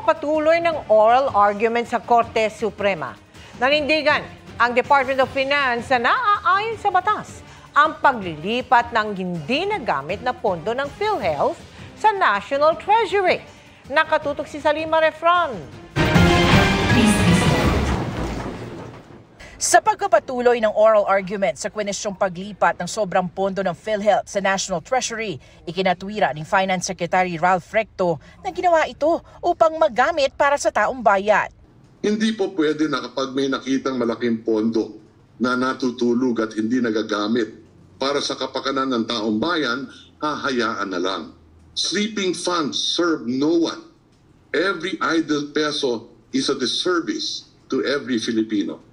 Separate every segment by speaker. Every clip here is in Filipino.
Speaker 1: pagpapatuloy ng oral argument sa Korte Suprema. Nanindigan ang Department of Finance na naaayon sa batas ang paglilipat ng hindi nagamit na pondo ng PhilHealth sa National Treasury. Nakatutok si Salima Refran.
Speaker 2: Sa pagpapatuloy ng oral argument sa kwenesyong paglipat ng sobrang pondo ng PhilHealth sa National Treasury, ikinatwira ni Finance Secretary Ralph Recto na ginawa ito upang magamit para sa taong bayan.
Speaker 3: Hindi po pwede na kapag may nakitang malaking pondo na natutulog at hindi nagagamit para sa kapakanan ng taong bayan, hahayaan na lang. Sleeping funds serve no one. Every idle peso is a disservice to every Filipino.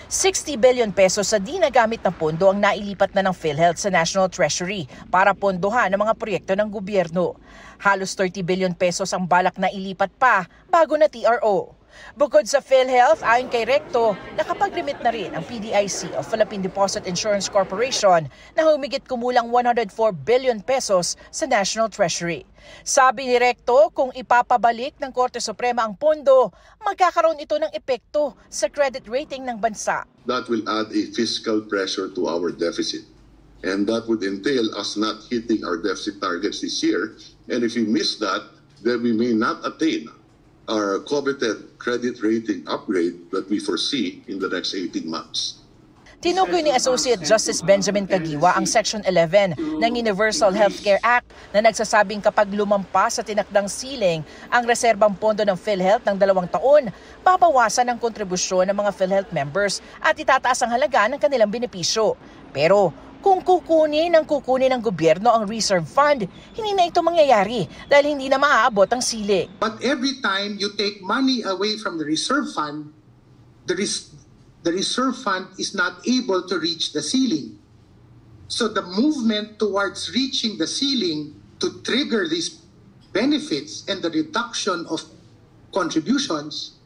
Speaker 2: 60 billion pesos sa di nagamit na pondo ang nailipat na ng PhilHealth sa National Treasury para pondohan ang mga proyekto ng gobyerno. Halos 30 billion pesos ang balak na ilipat pa bago na TRO. Bukod sa PhilHealth, ayon kay Recto, nakapag-remit na rin ang PDIC o Philippine Deposit Insurance Corporation na humigit kumulang 104 billion pesos sa National Treasury. Sabi ni Recto, kung ipapabalik ng Korte Suprema ang pondo, magkakaroon ito ng epekto sa credit rating ng bansa.
Speaker 3: That will add a fiscal pressure to our deficit. And that would entail us not hitting our deficit targets this year. And if we miss that, then we may not attain our coveted credit rating upgrade that we foresee in the next 18 months.
Speaker 2: Tinukoy ni Associate Justice Benjamin Caguiwa ang Section 11 ng Universal Healthcare Act na nagsasabing kapag lumampas sa tinakdang ceiling ang reserbang pondo ng PhilHealth ng 2 taon, babawasan ang kontribusyon ng mga PhilHealth members at itataas ang halaga ng kanilang benepisyo. Pero kung kukunin ng gobyerno ang reserve fund, hindi na ito mangyayari dahil hindi na maaabot ang ceiling.
Speaker 4: But every time you take money away from the reserve fund, the reserve fund is not able to reach the ceiling. So the movement towards reaching the ceiling to trigger these benefits and the reduction of contributions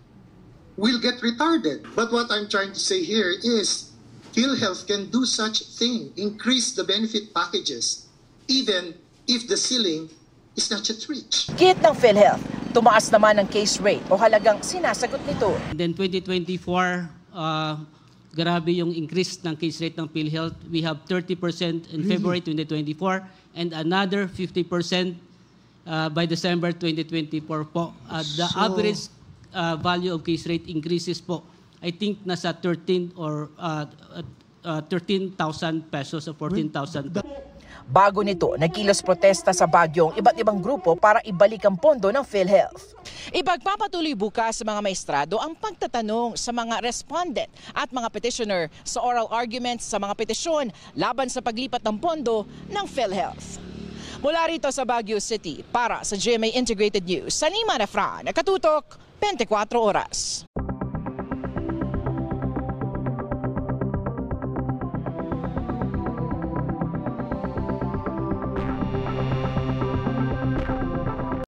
Speaker 4: will get retarded. But what I'm trying to say here is PhilHealth can do such thing, increase the benefit packages, even if the ceiling is not yet reached.
Speaker 2: Git ng PhilHealth, tumaas naman ang case rate o halagang sinasagot nito.
Speaker 5: Then 2024, grabe yung increase ng case rate ng PhilHealth. We have 30% in February 2024 and another 50% by December 2024 po. The average value of case rate increases po. I think nasa 13 or 13,000 pesos o 14,000.
Speaker 2: Bago nito, nagkilos protesta sa Baguio ang iba't ibang grupo para ibalik ang pondo ng PhilHealth. Ipagpapatuloy bukas sa mga maestrado ang pagtatanong sa mga respondent at mga petitioner sa oral arguments sa mga petisyon laban sa paglipat ng pondo ng PhilHealth. Mula rito sa Baguio City, para sa GMA Integrated News, Salima Refran, Nakatutok, 24 Oras.